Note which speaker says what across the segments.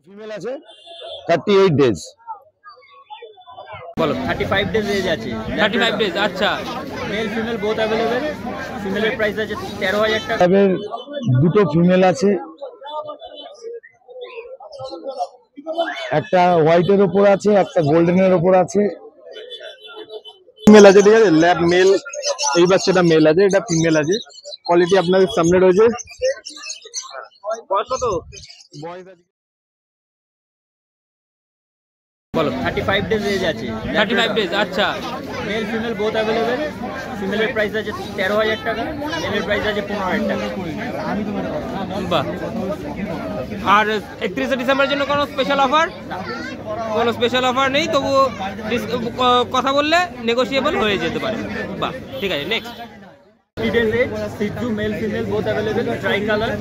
Speaker 1: Female আছে 38 days.
Speaker 2: বলো 35 days age আছে।
Speaker 3: 35 ডেজ, আচ্ছা।
Speaker 2: Male female both available. ফিমেলের প্রাইস আছে 13,000 টাকা।
Speaker 1: তবে দুটো ফিমেল আছে, একটা হোয়াইটের উপর আছে, একটা গোল্ডেনের উপর আছে। ফিমেল আছে, ঠিক আছে। ল্যাব মেল, এই বাচ্চাটা মেল আছে, এটা ফিমেল আছে। কোয়ালিটি আপনাদের সামনে রয়েছে।
Speaker 2: বয়স কত?
Speaker 1: বয়স আছে
Speaker 2: বলো 35 ডেজ এজ আছে।
Speaker 3: 35 ডেজ, আচ্ছা।
Speaker 2: Male female both available. ফিমেলের প্রাইস আছে 13,000 টাকা, মেলের প্রাইস আছে 15,000 টাকা।
Speaker 3: বাহ। আর 31শে ডিসেম্বরের জন্য কোনো স্পেশাল অফার? কোনো স্পেশাল অফার নেই, তবু কথা বললে নেগোশিয়েবল হয়ে যেতে পারে। বাহ, ঠিক আছে। নেক্সট
Speaker 2: 30 ডেজ এজ, সিটু male female both available, tricolour,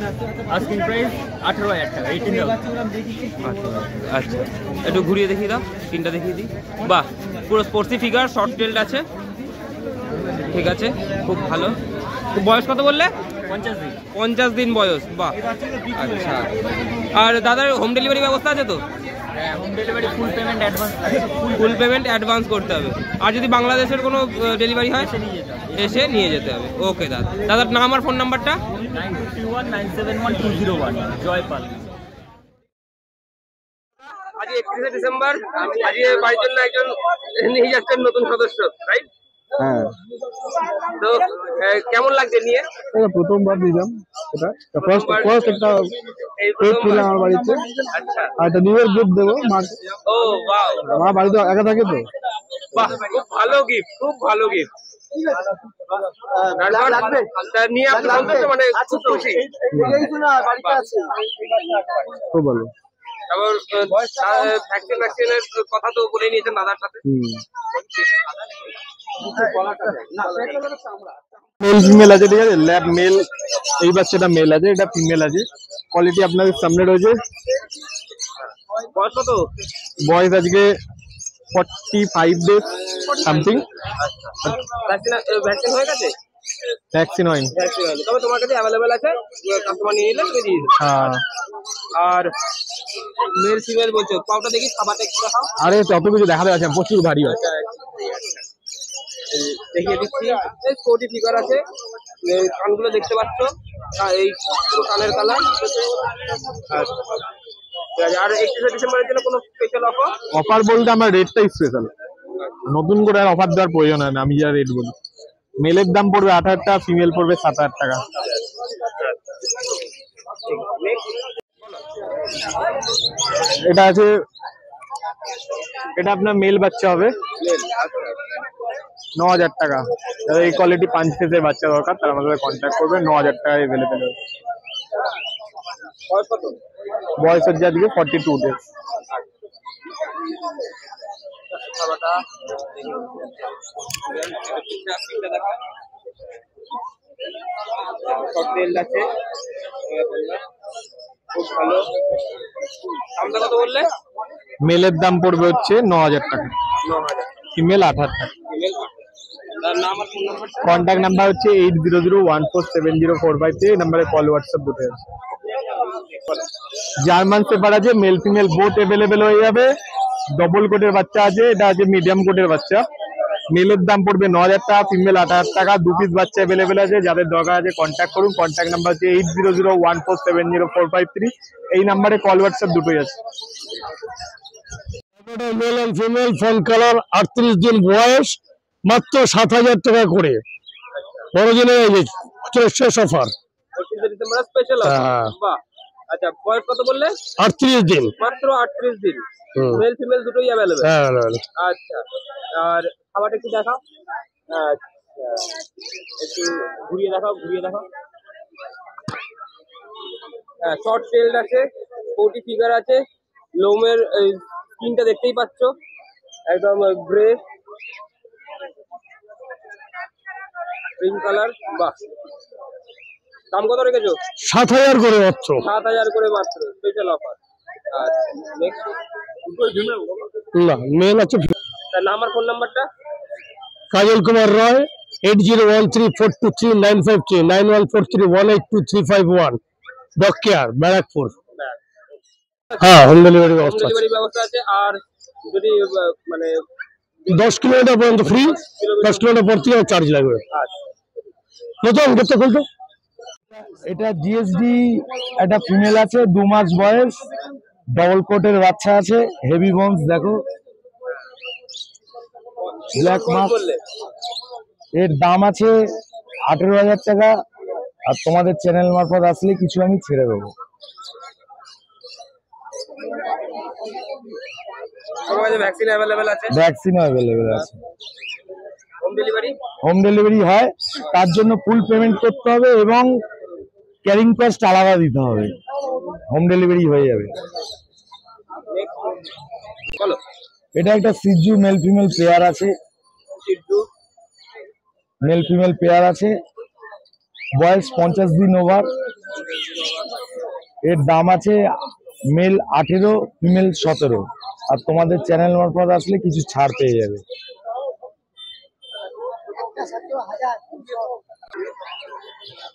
Speaker 2: asking price 18,000 টাকা। 18,000।
Speaker 3: আচ্ছা, একটু ঘুরিয়ে দেখিয়ে দাও, তিনটা দেখিয়ে দিই। বাহ, পুরো স্পোর্টসি ফিগার, শর্ট টেলড আছে, ঠিক আছে, খুব ভালো। বয়স কত বললে?
Speaker 2: 50 দিন।
Speaker 3: 50 দিন বয়স, বাহ। আচ্ছা, আর দাদার হোম ডেলিভারি ব্যবস্থা আছে তো?
Speaker 2: হ্যাঁ, home delivery, full payment advance.
Speaker 3: Full payment advance করতে হবে। আর যদি বাংলাদেশের কোনো ডেলিভারি হয় এসে নিয়ে যেতে হবে। ওকে দাদা, দাদার নাম আর ফোন নাম্বারটা?
Speaker 2: 9231971201, জয়পাল।
Speaker 3: আজ 31শে ডিসেম্বর, আজকে বাড়ির জন্য একজন নিয়ে যাচ্ছেন নতুন সদস্য, রাইট?
Speaker 1: হ্যাঁ,
Speaker 3: তো কেমন লাগছে নিয়ে?
Speaker 1: এটা প্রথমবার দিলাম। এটা ফার্স্ট একটা পেট দিলাম আমার বাড়িতে।
Speaker 3: আচ্ছা,
Speaker 1: আর এটা নিউ ইয়ার গিফট দেবো মা।
Speaker 3: ও ওয়াও,
Speaker 1: মা বাড়িতে একা থাকে তো।
Speaker 3: বাহ, খুব ভালো গিফট, খুব ভালো গিফট। নিয়ে আপনি সন্তুষ্ট, মানে খুব খুশি?
Speaker 1: খুব ভালো।
Speaker 3: তারপর ভ্যাকসিনের কথা তো বলে নিয়েছেন দাদার সাথে।
Speaker 1: মেল ফিমেল আছে, ঠিক আছে। ল্যাব মেল, এই বাচ্চাটা মেল আছে, এটা ফিমেল আছে। কোয়ালিটি আপনাদের সামনে রয়েছে।
Speaker 3: বয়স কত?
Speaker 1: বয়স আজকে 45 ডেজ সামথিং।
Speaker 3: ভ্যাকসিন হয়ে গেছে?
Speaker 1: ভ্যাকসিন হয়নি।
Speaker 3: ভ্যাকসিন হয়নি, তবে তোমার কাছে অ্যাভেলেবেল আছে, কাস্টমার নিয়ে নিলে তুমি দিয়ে দিও।
Speaker 1: হ্যাঁ,
Speaker 3: আর মেল ফিমেল বলছো, পাউটা দেখি, খাবারটা একটু দেখাও।
Speaker 1: আরে যত কিছু দেখা যাচ্ছে, প্রচুর ভারী হয়।
Speaker 3: দেখিয়ে দিচ্ছি। এই স্পোর্টি ফিগার আছে, এই কানগুলো দেখতে পাচ্ছ, এই পুরো কানের কালার। আর 31শে ডিসেম্বরের জন্য কোনো স্পেশাল অফার?
Speaker 1: অফার বলতে আমার রেটটাই স্পেশাল, নতুন করে আর অফার দেওয়ার প্রয়োজন হয় না। আমি যা রেট বলি, মেলের দাম পড়বে 8,000 টাকা, ফিমেল পড়বে 7,000 টাকা। এটা আছে, এটা আপনার মেল বাচ্চা হবে, 9,000 টাকা। এই কোয়ালিটি 5 পিসের বাচ্চা দরকার, তার আমাদের কন্ট্যাক্ট করবে। 9,000 টাকায় অ্যাভেলেবেল হবে।
Speaker 3: বয়স কত?
Speaker 1: বয়স হচ্ছে আজকে 42 ডেজ।
Speaker 3: আছে, খুব ভালো। দামটা কত বললে?
Speaker 1: মেলের দাম পড়বে হচ্ছে 9,000 টাকা,
Speaker 3: 9,000।
Speaker 1: ফিমেল 8,000 টাকা।
Speaker 3: তার নাম আর ফোন নাম্বার?
Speaker 1: কন্ট্যাক্ট নাম্বার হচ্ছে 8001470453। এই নাম্বারে কল হোয়াটসঅ্যাপ দুটো আছে। জার্মান শেপার্ড আছে, মেল ফিমেল বোথ অ্যাভেলেবেল হয়ে যাবে। ডবল কোটের বাচ্চা আছে, এটা আছে মিডিয়াম কোটের বাচ্চা। মেলের দাম পড়বে 9,000 টাকা, ফিমেল 8,000 টাকা। 2 পিস বাচ্চা অ্যাভেলেবেল আছে, যাদের দরকার আছে কন্ট্যাক্ট করুন। কন্ট্যাক্ট নাম্বার হচ্ছে 8001470453। এই নাম্বারে কল হোয়াটসঅ্যাপ দুটোই আছে। Male and female, fawn colour, 38 দিন বয়স, মাত্র 7,000 টাকা করে। বড়দিনের শেষ অফার।
Speaker 3: 31শে ডিসেম্বর স্পেশাল অফার। বাহ, আচ্ছা। বয়স কত বললে?
Speaker 1: 38 দিন,
Speaker 3: মাত্র 38 দিন। মেল ফিমেল দুটোই অ্যাভেলেবেল। আচ্ছা, আর খাবারটা একটু দেখাও। আচ্ছা, একটু ঘুরিয়ে দেখাও, ঘুরিয়ে দেখাও। হ্যাঁ, শর্ট টেলড আছে, স্পোর্টি ফিগার আছে, লোমের স্কিনটা দেখতেই পাচ্ছ, একদম গ্রে পিঙ্ক কালার। বাহ, দাম কত রেখেছো?
Speaker 1: 7,000 করে মাত্র।
Speaker 3: 7,000 করে মাত্র, স্পেশাল অফার। আর নেক্সট
Speaker 1: না, মেল আছে।
Speaker 3: তার নাম আর ফোন নাম্বারটা?
Speaker 1: কাজল কুমার রয়, 8013423953, 9143182351, ডক কেয়ার, ব্যারাকপুর।
Speaker 4: হ্যাঁ, হোম ডেলিভারি
Speaker 3: হোম
Speaker 4: ব্যবস্থা আছে।
Speaker 3: ডেলিভারি ব্যবস্থা আছে। আর যদি মানে
Speaker 4: 10 কিলোমিটার পর্যন্ত ফ্রি, 10 কিলোমিটার পর থেকে চার্জ লাগবে। প্রথম গেটটা খুলতো।
Speaker 1: এটা জিএসডি, একটা ফিমেল আছে 2 মাস বয়স, ডবল কোটের বাচ্চা আছে, হেভি বোনস দেখো, ব্ল্যাক মার্ক।
Speaker 3: বললে
Speaker 1: এর দাম আছে 18,000 টাকা। আর তোমাদের চ্যানেল মারফত আসলে কিছু আমি ছেড়ে দেবো।
Speaker 3: তোমার কাছে ভ্যাকসিন অ্যাভেলেবেল আছে?
Speaker 1: ভ্যাকসিনও অ্যাভেলেবেল আছে।
Speaker 3: Home delivery?
Speaker 1: হোম ডেলিভারি হয়, তার জন্য ফুল পেমেন্ট করতে হবে এবং ক্যারিং কস্ট আলাদা দিতে হবে। হোম ডেলিভারি হয়ে যাবে।
Speaker 3: বলো।
Speaker 1: এটা একটা সিজু মেল ফিমেল পেয়ার আছে, মেল ফিমেল পেয়ার আছে, বয়স 50 দিন ওভার। এর দাম আছে মেল 18, ফিমেল 17। আর তোমাদের চ্যানেল মারফত আসলে কিছু ছাড় পেয়ে যাবে।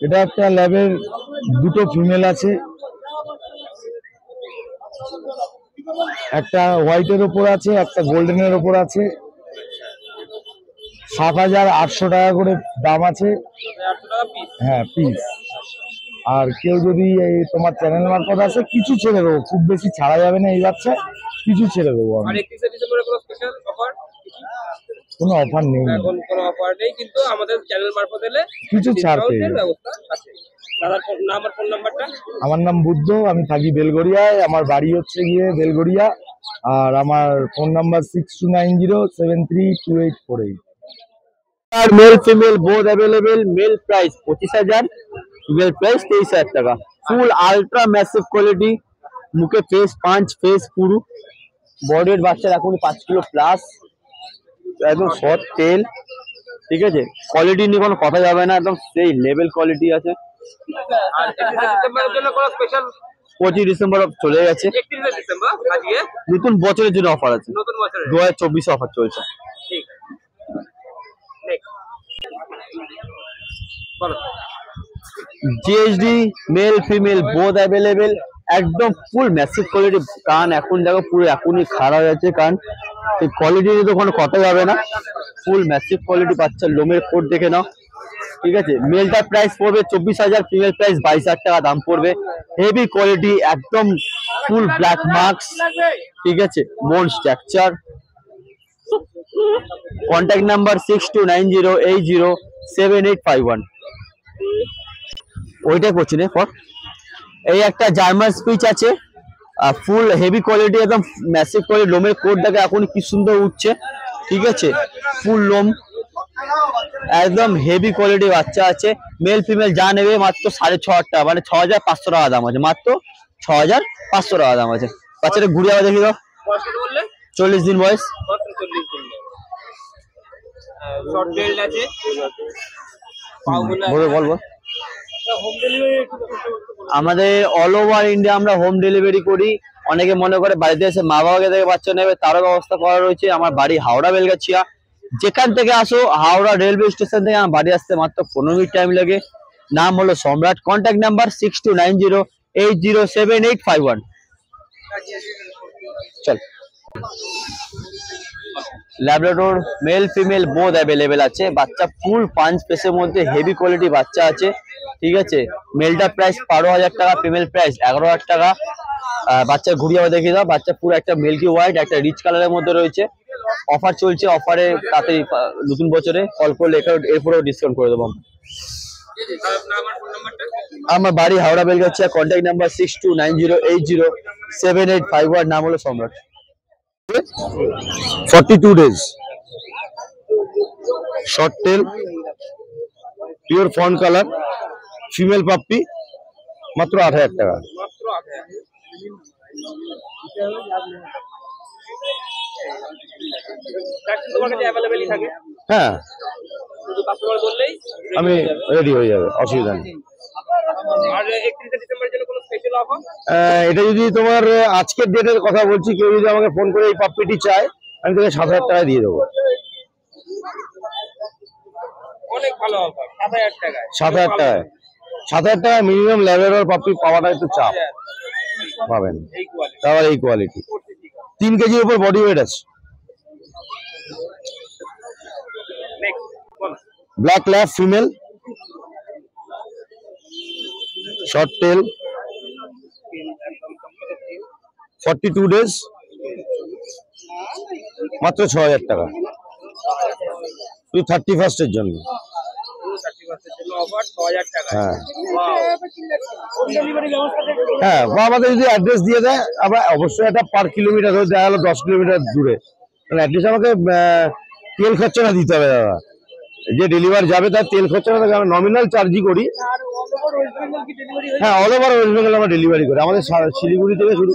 Speaker 1: এটা একটা ল্যাবের, দুটো ফিমেল আছে, একটা হোয়াইটের ওপর আছে, একটা গোল্ডেনের ওপর আছে। 7,800 টাকা করে দাম আছে।
Speaker 3: 800 টাকা পিস?
Speaker 1: হ্যাঁ, পিস। আর কেউ যদি এই তোমার চ্যানেল মারফত আসে কিছু ছেড়ে দেবো, খুব বেশি ছাড়া যাবে না এই বাচ্চা, কিছু ছেড়ে দেবো
Speaker 3: আর
Speaker 1: আমি।
Speaker 3: 31 ডিসেম্বরে কোনো স্পেশাল অফার?
Speaker 1: কোনো অফার নেই,
Speaker 3: এখন কোনো অফার নেই, কিন্তু আমাদের চ্যানেল মারফত এলে
Speaker 1: কিছু ছাড় পেয়ে
Speaker 3: ডিসকাউন্টের
Speaker 1: যাবে।
Speaker 3: ব্যবস্থা আছে। দাদার নাম আর ফোন নাম্বারটা?
Speaker 1: আমার নাম বুদ্ধ, আমি থাকি বেলগড়িয়ায়, আমার বাড়ি হচ্ছে গিয়ে বেলগড়িয়া। আর আমার ফোন নাম্বার 6290732848।
Speaker 2: আর male female both available. Male price 25,000, female price 23,000 টাকা। ফুল আলট্রা ম্যাসিভ কোয়ালিটি, মুখে ফেস পাঁচ, ফেস পুরু, বডির বাচ্চার এখন 5 কিলো প্লাস, একদম শর্ট টেল। ঠিক আছে, কোয়ালিটি নিয়ে কোনো কথা যাবে না, একদম সেই লেভেল কোয়ালিটি আছে।
Speaker 3: আর 31 ডিসেম্বরের জন্য কোনো স্পেশাল?
Speaker 2: 25 ডিসেম্বর চলে গেছে,
Speaker 3: 31 ডিসেম্বর আজকে
Speaker 2: নতুন বছরের জন্য অফার আছে,
Speaker 3: নতুন বছরের।
Speaker 2: 2024 অফার চলছে।
Speaker 3: ঠিক। নেক্সট বলো।
Speaker 2: GSD mail female both available, একদম ফুল ম্যাসিভ কোয়ালিটি। কান এখন দেখো পুরো এখনই খারাপ যাচ্ছে কান, সেই কোয়ালিটি নিয়ে তো কোনো কথা যাবে না। ফুল ম্যাসিভ কোয়ালিটি বাচ্চা, লোমের কোট দেখে নাও। ঠিক আছে, মেলটার প্রাইস পড়বে 24,000, ফিমেল প্রাইস 22,000 টাকা দাম পড়বে। হেভি কোয়ালিটি, একদম ফুল ব্ল্যাক মার্কস। ঠিক আছে, বোন স্ট্রাকচার। Contact number 6290807851। ওইটা করছি না ফর। এই একটা জার্মান স্পিচ আছে, ফুল হেভি কোয়ালিটি, একদম ম্যাসিভ কোয়ালিটি। লোমের কোট দেখে এখন কি সুন্দর উঠছে। ঠিক আছে, ফুল লোম, একদম হেভি কোয়ালিটি বাচ্চা আছে। মেল ফিমেল যা নেবে মাত্র 6,500 টাকা, মানে 6,500 টাকা দাম আছে, মাত্র 6,500 টাকা দাম আছে। বাচ্চাটা ঘুরে আবার দেখি দাও।
Speaker 3: কত বললে?
Speaker 2: 40 দিন বয়স।
Speaker 3: মাত্র 40 দিন। শর্ট বেল্ট আছে, পাগুলো
Speaker 2: বল বল বল।
Speaker 3: হোম ডেলিভারি
Speaker 2: আমাদের অল ওভার ইন্ডিয়া আমরা হোম ডেলিভারি করি। অনেকে মনে করে বাড়িতে এসে মা বাবাকে থেকে বাচ্চা নেবে, তারও ব্যবস্থা করা রয়েছে। আমার বাড়ি হাওড়া বেলগাছিয়া, যেখান থেকে আসো হাওড়া রেলওয়ে স্টেশন থেকে আমার বাড়ি আসতে মাত্র 15 মিনিট টাইম লাগে। নাম হলো সম্রাট, কন্ট্যাক্ট নাম্বার 6290807851। চল। ল্যাব্রাডোর মেল ফিমেল বোথ অ্যাভেলেবেল আছে, বাচ্চা ফুল পাঁচ পেসের মধ্যে হেভি কোয়ালিটি বাচ্চা আছে। ঠিক আছে, মেলটা প্রাইস 12,000 টাকা, ফিমেল প্রাইস 11,000 টাকা। বাচ্চা ঘুরিয়ে দেখিয়ে দাও। বাচ্চা পুরো একটা মিল্কি হোয়াইট, একটা রিচ কালারের মধ্যে রয়েছে। অফার চলছে, অফারে তাড়াতাড়ি নতুন বছরে কল করলে এরপরেও ডিসকাউন্ট করে দেবো। আমার বাড়ি হাওড়া বেলগাছিয়া, কন্ট্যাক্ট নাম্বার 6290807851। নাম হলো সম্রাট।
Speaker 4: 42 days, short tail, pure fawn colour, female puppy, মাত্র 8,000 টাকা।
Speaker 3: মাত্র 8,000। ভ্যাকসিন তোমার কাছে অ্যাভেলেবেলই থাকে?
Speaker 4: হ্যাঁ,
Speaker 3: শুধু কাস্টমার বললেই
Speaker 4: আমি রেডি হয়ে যাবে, অসুবিধা নেই।
Speaker 3: আর 31 ডিসেম্বরের জন্য কোনো স্পেশাল অফার?
Speaker 4: এটা যদি তোমার আজকের ডেটের কথা বলছি, কেউ যদি আমাকে ফোন করে এই পাপ্পিটি চায়, আমি তোকে 7,000 টাকায় দিয়ে দেবো।
Speaker 3: অনেক ভালো অফার, 7,000 টাকায়।
Speaker 4: 7,000 টাকায়, 7,000 টাকায় মিনিমাম ল্যাভেন্ডার পাপ্পি পাওয়াটা একটু চাপ। পাবেন, তারপর এই কোয়ালিটি 3 কেজির উপর বডি ওয়েট আছে। Black lab female, short tail, 42 days, মাত্র 6000 টাকা, শুধু 31st এর জন্য। হ্যাঁ হ্যাঁ, বা আমাদের যদি অ্যাড্রেস দিয়ে দেয়, আবার অবশ্যই একটা পার কিলোমিটার ধরে দেখা গেলো 10 কিলোমিটার দূরে, মানে অ্যাটলিস্ট আমাকে তেল খরচাটা দিতে হবে দাদা। যে ডেলিভার যাবে তার তেল খরচাটা আমরা নমিনাল চার্জই করি। হ্যাঁ, অল ওভার ওয়েস্ট বেঙ্গল আমরা ডেলিভারি করি। আমাদের শিলিগুড়ি থেকে শুরু,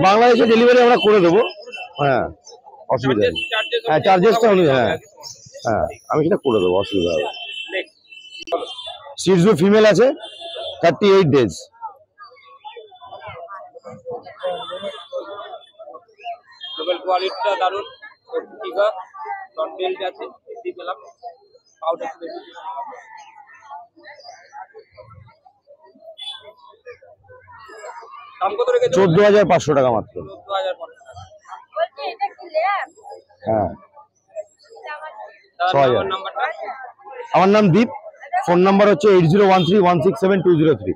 Speaker 4: বাংলাদেশে ডেলিভারি আমরা করে দেবো। হ্যাঁ, অসুবিধা নেই। হ্যাঁ, চার্জেসটা হ্যাঁ হ্যাঁ, আমি সেটা করে দেবো, অসুবিধা হবে। শিজু ফিমেল আছে, 38 ডেজ।
Speaker 3: কোয়ালিটিটা দারুণ, আছে পেলাম পাউডার। দাম কত রেখেছো?
Speaker 4: 14,500 টাকা মাত্র।
Speaker 3: 14,500
Speaker 4: হ্যাঁ,
Speaker 3: নাম্বারটা?
Speaker 4: আমার নাম দীপ, ফোন নাম্বার হচ্ছে 8013167203।